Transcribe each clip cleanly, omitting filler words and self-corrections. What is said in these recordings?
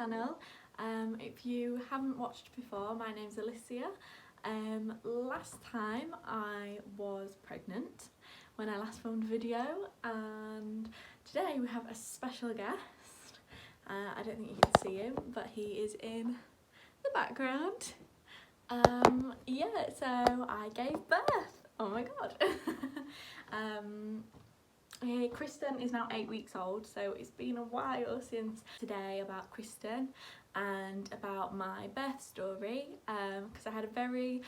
channel. If you haven't watched before, my name's Alicia. Last time I was pregnant when I last filmed a video, and today we have a special guest. I don't think you can see him, but he is in the background. Yeah, so I gave birth. Oh my god. Kristan is now 8 weeks old, so it's been a while since today about Kristan and about my birth story, because I had a very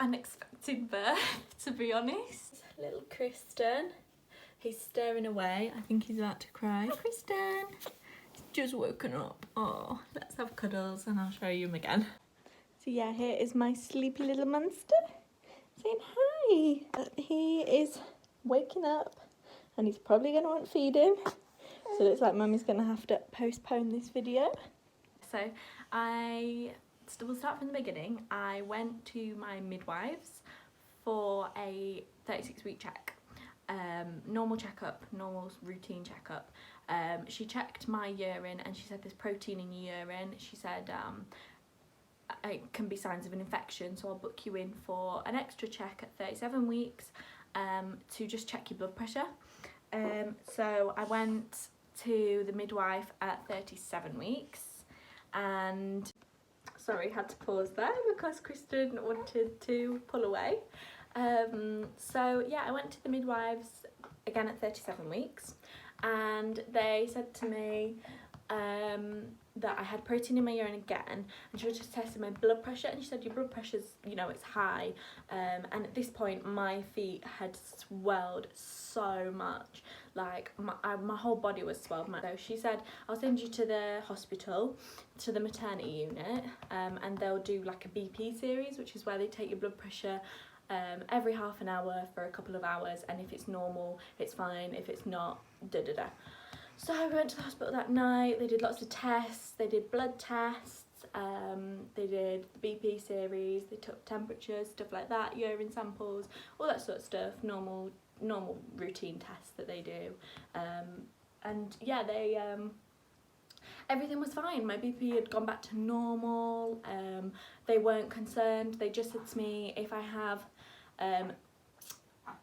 unexpected birth, to be honest. Little Kristan, he's staring away. I think he's about to cry. Hi, Kristan. He's just woken up. Oh, let's have cuddles and I'll show you him again. So yeah, here is my sleepy little monster saying hi. He is waking up and he's probably going to want feeding. So it looks like Mummy's going to have to postpone this video. So we'll start from the beginning. I went to my midwife's for a 36-week check. Normal checkup, normal routine checkup. She checked my urine and she said there's protein in your urine. She said it can be signs of an infection, so I'll book you in for an extra check at 37 weeks to just check your blood pressure. So I went to the midwife at 37 weeks, and sorry, had to pause there because Kristan wanted to pull away. So yeah, I went to the midwives again at 37 weeks, and they said to me that I had protein in my urine again, and she was just testing my blood pressure, and she said your blood pressure's, you know, it's high, and at this point my feet had swelled so much, like my whole body was swelled. So she said, I'll send you to the hospital, to the maternity unit, and they'll do like a BP series, which is where they take your blood pressure every half an hour for a couple of hours, and if it's normal it's fine, if it's not, da-da-da. So I went to the hospital that night. They did lots of tests. They did blood tests, they did the BP series, they took temperatures, stuff like that, urine samples, all that sort of stuff, normal routine tests that they do. And yeah, they everything was fine. My BP had gone back to normal. They weren't concerned. They just said to me, if I have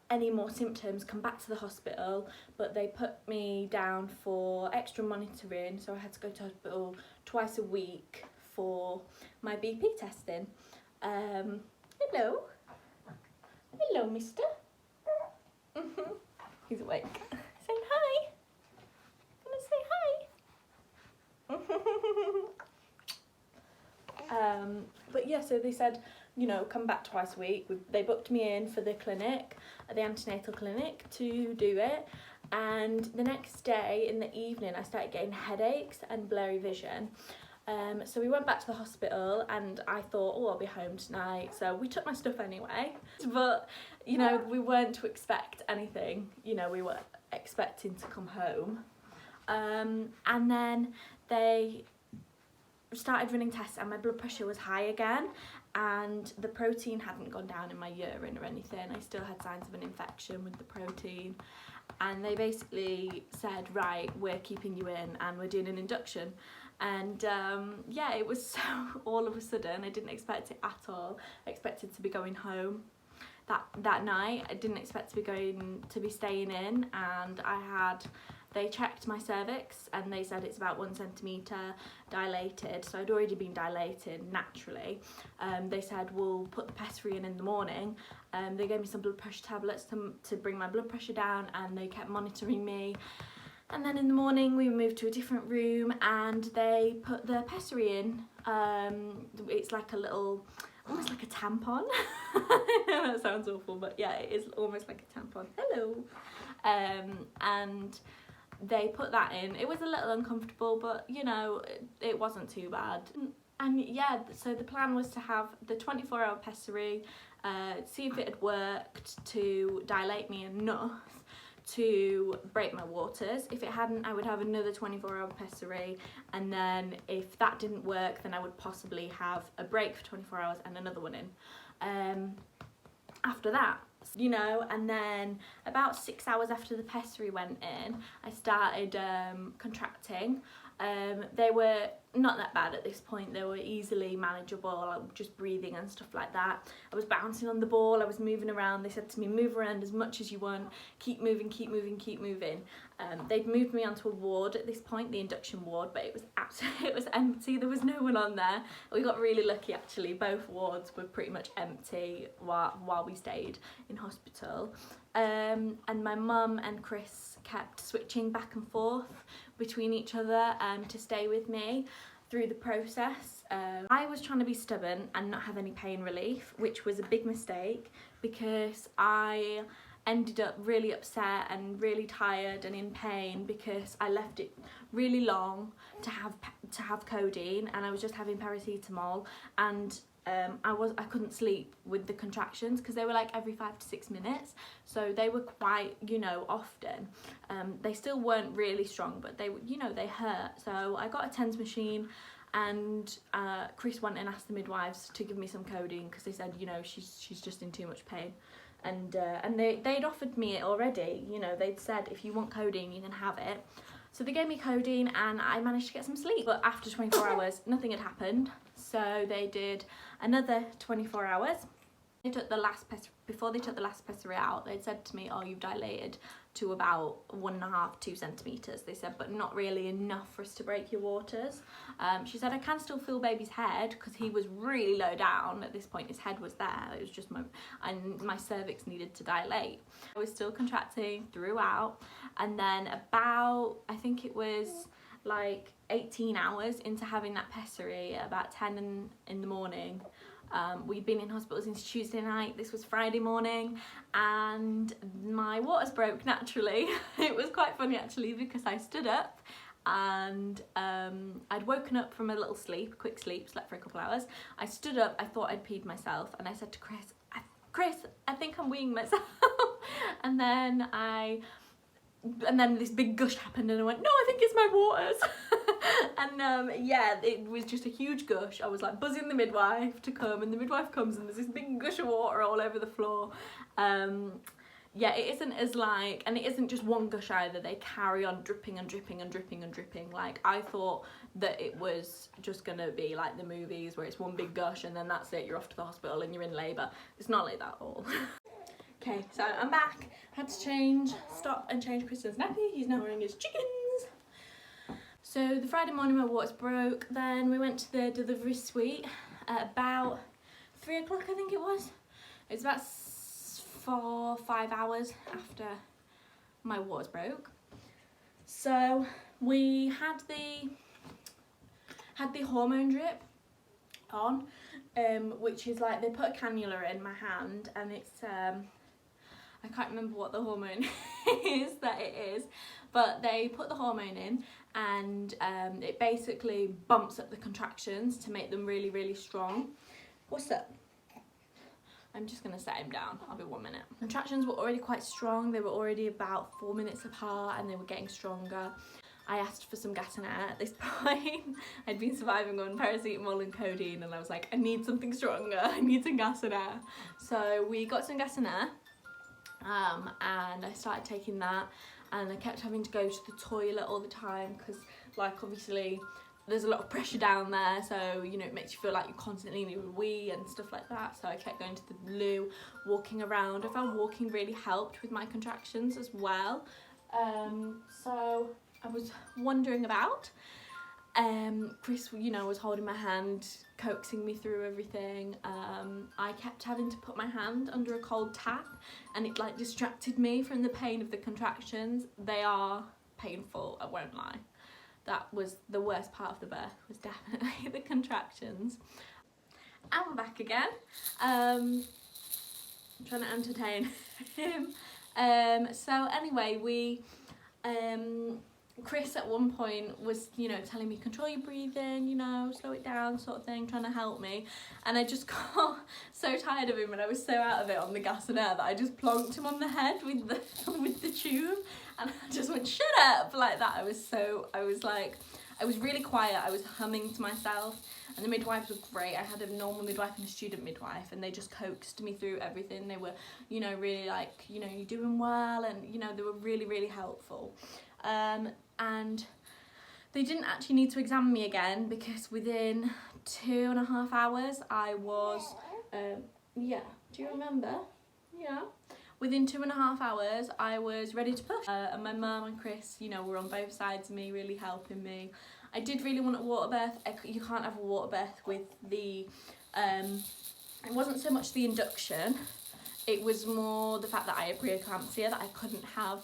any more symptoms, come back to the hospital. But they put me down for extra monitoring, so I had to go to hospital twice a week for my BP testing. Hello, mister. He's awake. Saying hi. Gonna say hi. But yeah, so they said, you know, come back twice a week. They booked me in for the clinic, the antenatal clinic, to do it, and the next day in the evening I started getting headaches and blurry vision. So we went back to the hospital, and I thought, oh, I'll be home tonight, so we took my stuff anyway. But you know, we weren't to expect anything, you know, we were expecting to come home. And then they started running tests and my blood pressure was high again, and the protein hadn't gone down in my urine or anything. I still had signs of an infection with the protein, and they basically said, right, we're keeping you in and we're doing an induction. And yeah, it was so all of a sudden. I didn't expect it at all. I expected to be going home that night. I didn't expect to be staying in, and they checked my cervix and they said it's about 1 centimetre dilated, so I'd already been dilated naturally. They said, we'll put the pessary in the morning. They gave me some blood pressure tablets to bring my blood pressure down, and they kept monitoring me. And then in the morning we moved to a different room and they put the pessary in. It's like a little, almost like a tampon. That sounds awful, but yeah, it is almost like a tampon. Hello. And they put that in. It was a little uncomfortable, but you know, it wasn't too bad. And yeah, so the plan was to have the 24-hour pessary, see if it had worked to dilate me enough to break my waters. If it hadn't, I would have another 24-hour pessary, and then if that didn't work, then I would possibly have a break for 24 hours and another one in after that, you know. And then about 6 hours after the pessary went in, I started contracting. They were not that bad at this point. They were easily manageable, like just breathing and stuff like that. I was bouncing on the ball, I was moving around. They said to me, move around as much as you want, keep moving, keep moving, keep moving. They'd moved me onto a ward at this point, the induction ward, but it was absolutely, it was empty. There was no one on there. We got really lucky actually. Both wards were pretty much empty while we stayed in hospital. And my mum and Chris kept switching back and forth between each other to stay with me through the process. I was trying to be stubborn and not have any pain relief, which was a big mistake because I ended up really upset and really tired and in pain because I left it really long to have codeine, and I was just having paracetamol, and I couldn't sleep with the contractions because they were like every 5 to 6 minutes, so they were quite, you know, often. They still weren't really strong, but they, you know, they hurt. So I got a TENS machine, and Chris went and asked the midwives to give me some codeine because they said, you know, she's just in too much pain. And they'd offered me it already, you know, they'd said if you want codeine you can have it. So they gave me codeine and I managed to get some sleep. But after 24 hours, nothing had happened. So they did another 24 hours. They took the last before they took the last pessary out, they'd said to me, oh, you've dilated to about 1.5 to 2 centimetres. They said, but not really enough for us to break your waters. She said, I can still feel baby's head because he was really low down at this point. His head was there. It was just my cervix needed to dilate. I was still contracting throughout, and then about, I think it was like 18 hours into having that pessary, at about 10 in the morning. We'd been in hospital since Tuesday night. This was Friday morning and my waters broke naturally. It was quite funny actually because I stood up and I'd woken up from a little sleep, quick sleep, slept for a couple hours. I stood up, I thought I'd peed myself, and I said to Chris, I think I'm weeing myself. and then this big gush happened and I went, no, I think it's my waters. And yeah, it was just a huge gush. I was like buzzing the midwife to come, and the midwife comes and there's this big gush of water all over the floor. Yeah, it isn't as like, and it isn't just one gush either. They carry on dripping and dripping and dripping and dripping. Like, I thought that it was just gonna be like the movies where it's one big gush and then that's it, you're off to the hospital and you're in labour. It's not like that at all. Okay, so I'm back. Had to stop and change Kristan's nappy. He's now wearing his chickens. So the Friday morning my waters broke. Then we went to the delivery suite at about 3 o'clock, I think it was. It was about 4-5 hours after my waters broke. So we had the hormone drip on, which is like they put a cannula in my hand, and it's I can't remember what the hormone is that it is, but they put the hormone in, and it basically bumps up the contractions to make them really, really strong. What's up? I'm just gonna set him down, I'll be 1 minute. Contractions were already quite strong. They were already about 4 minutes apart and they were getting stronger. I asked for some gas and air at this point. I'd been surviving on paracetamol and codeine, and I was like, I need something stronger, I need some gas and air. So we got some gas and air, and I started taking that, and I kept having to go to the toilet all the time because, like, obviously there's a lot of pressure down there, so, you know, it makes you feel like you constantly need a wee and stuff like that. So I kept going to the loo, walking around. I found walking really helped with my contractions as well. So I was wandering about. Chris, you know, was holding my hand, coaxing me through everything. I kept having to put my hand under a cold tap, and it like distracted me from the pain of the contractions. They are painful, I won't lie. That was the worst part of the birth, was definitely the contractions. And we're back again. I'm trying to entertain him. So anyway, Chris at one point was, you know, telling me, control your breathing, you know, slow it down sort of thing, trying to help me. And I just got so tired of him, and I was so out of it on the gas and air that I just plonked him on the head with the tube, and I just went, shut up, like that. I was really quiet. I was humming to myself, and the midwives were great. I had a normal midwife and a student midwife, and they just coaxed me through everything. They were, you know, really like, you know, you're doing well, and, you know, they were really, really helpful. And They didn't actually need to examine me again because within 2.5 hours I was, yeah, do you remember? Yeah. Within 2.5 hours I was ready to push. And my mum and Chris, you know, were on both sides of me, really helping me. I did really want a water birth. You can't have a water birth with the, it wasn't so much the induction, it was more the fact that I had pre-eclampsia, that I couldn't have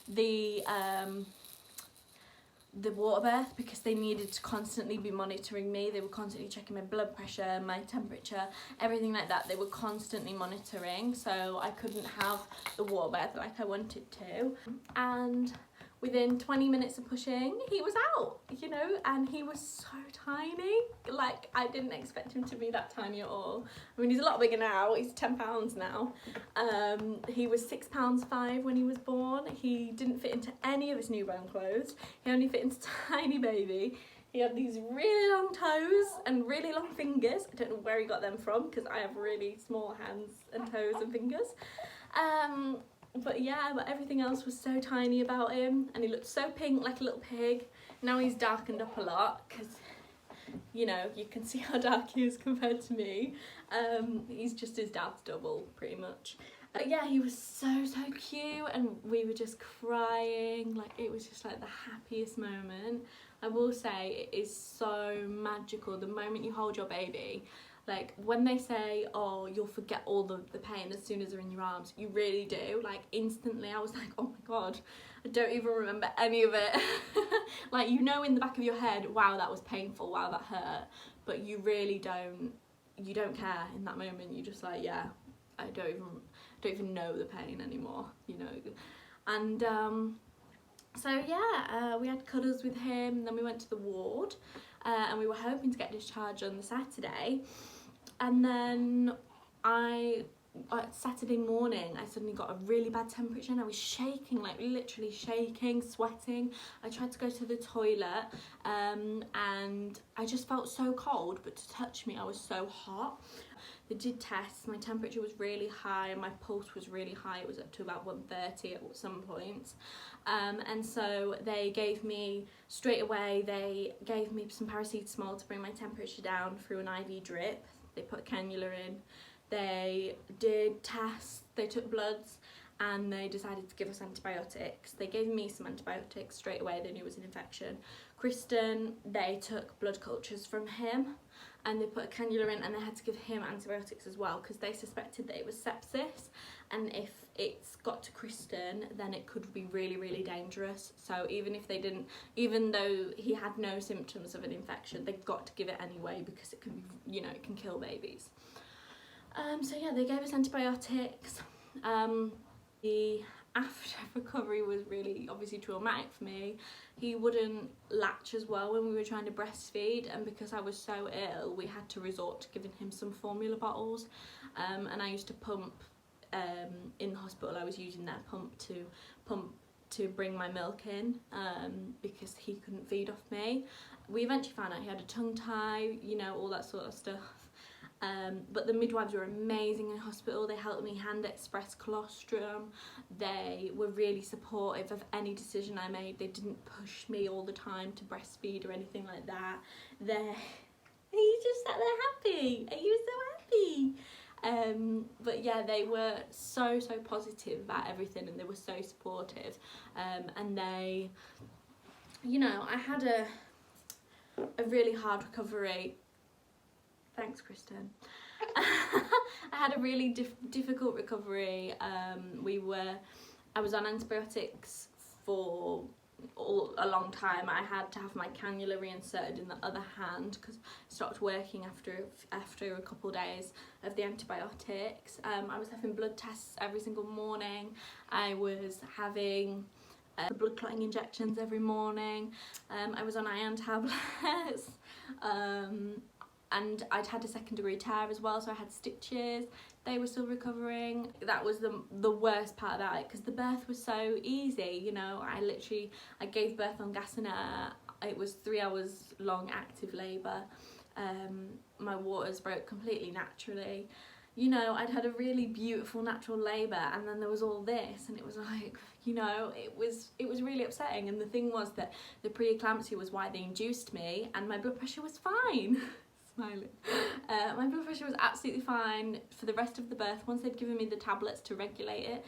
the water birth because they needed to constantly be monitoring me. They were constantly checking my blood pressure, my temperature, everything like that. They were constantly monitoring, so I couldn't have the water birth like I wanted to. And within 20 minutes of pushing, he was out, you know, and he was so tiny. Like, I didn't expect him to be that tiny at all. I mean, he's a lot bigger now. He's 10 pounds now. He was 6 pounds 5 when he was born. He didn't fit into any of his newborn clothes. He only fit into tiny baby. He had these really long toes and really long fingers. I don't know where he got them from because I have really small hands and toes and fingers. But yeah, but everything else was so tiny about him, and he looked so pink, like a little pig. Now he's darkened up a lot because, you know, you can see how dark he is compared to me. He's just his dad's double, pretty much. But yeah, he was so cute, and we were just crying. Like, it was just like the happiest moment. I will say, it is so magical the moment you hold your baby. Like, when they say, oh, you'll forget all the pain as soon as they're in your arms, you really do. Like, instantly I was like, oh my God, I don't even remember any of it. Like, you know in the back of your head, wow, that was painful, wow, that hurt. But you really you don't care in that moment. You're just like, yeah, I don't even know the pain anymore, you know. And so yeah, we had cuddles with him, and then we went to the ward, and we were hoping to get discharged on the Saturday. And then Saturday morning, I suddenly got a really bad temperature, and I was shaking, like literally shaking, sweating. I tried to go to the toilet, and I just felt so cold, but to touch me, I was so hot. They did tests, my temperature was really high, and my pulse was really high. It was up to about 130 at some points. And so they gave me, straight away, they gave me some paracetamol to bring my temperature down through an IV drip. They put a cannula in, they did tests, they took bloods, and they decided to give us antibiotics. They gave me some antibiotics straight away. They knew it was an infection. Kristan, they took blood cultures from him, and they put a cannula in, and they had to give him antibiotics as well because they suspected that it was sepsis, and if it's got to Kristan, then it could be really dangerous. So even though he had no symptoms of an infection, they've got to give it anyway because it can be, you know, it can kill babies. So yeah, they gave us antibiotics. The after recovery was really obviously traumatic for me. He wouldn't latch as well when we were trying to breastfeed, and because I was so ill, we had to resort to giving him some formula bottles, and I used to pump in the hospital. I was using their pump to bring my milk in, because he couldn't feed off me. We eventually found out he had a tongue tie, you know, all that sort of stuff. But the midwives were amazing in hospital. They helped me hand express colostrum. They were really supportive of any decision I made. They didn't push me all the time to breastfeed or anything like that. You just sat there happy. Are you so happy? But yeah, they were so positive about everything, and they were so supportive. And they, you know, I had a really hard recovery. Thanks, Kristan. I had a really difficult recovery. I was on antibiotics for a long time. I had to have my cannula reinserted in the other hand because it stopped working after a couple of days of the antibiotics. I was having blood tests every single morning. I was having blood clotting injections every morning. I was on iron tablets. And I'd had a second degree tear as well, so I had stitches. They were still recovering. That was the worst part about it, because the birth was so easy, you know. I gave birth on gas and air. It was 3 hours long active labour. My waters broke completely naturally. you know, I'd had a really beautiful natural labour, and then there was all this, and it was like, you know, it was really upsetting. And the thing was that the pre-eclampsia was why they induced me, and my blood pressure was fine. Smiling. My blood pressure was absolutely fine for the rest of the birth. Once they'd given me the tablets to regulate it,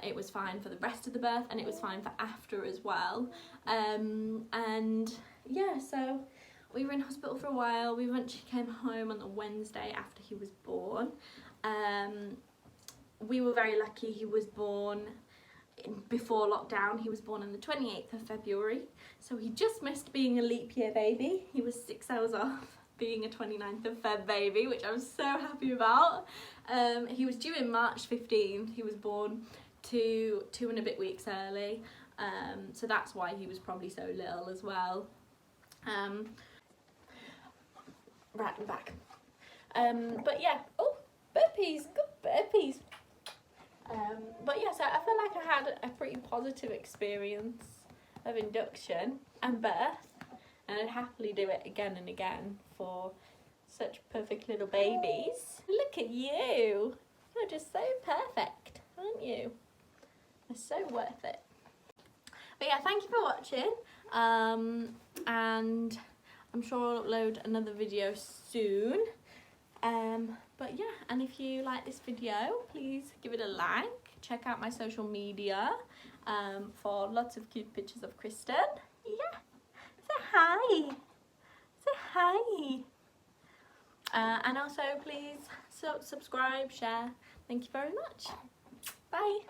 it was fine for the rest of the birth, and it was fine for after as well. And yeah, so we were in hospital for a while. We eventually came home on the Wednesday after he was born. We were very lucky. He was born before lockdown. He was born on the 28th of February, so he just missed being a leap year baby. He was 6 hours off being a 29th of Feb baby, which I'm so happy about. He was due in March 15th. He was born two and a bit weeks early, so that's why he was probably so little as well. Right, I'm back. But yeah, oh, burpees, good burpees. But yeah, so I feel like I had a pretty positive experience of induction and birth, and I'd happily do it again and again for such perfect little babies. Look at you. You're just so perfect, aren't you? You're so worth it. But yeah, thank you for watching. And I'm sure I'll upload another video soon. But yeah, and if you like this video, please give it a like. Check out my social media for lots of cute pictures of Kristan. Yeah, say hi. Say hi. And also please subscribe, share. Thank you very much. Bye.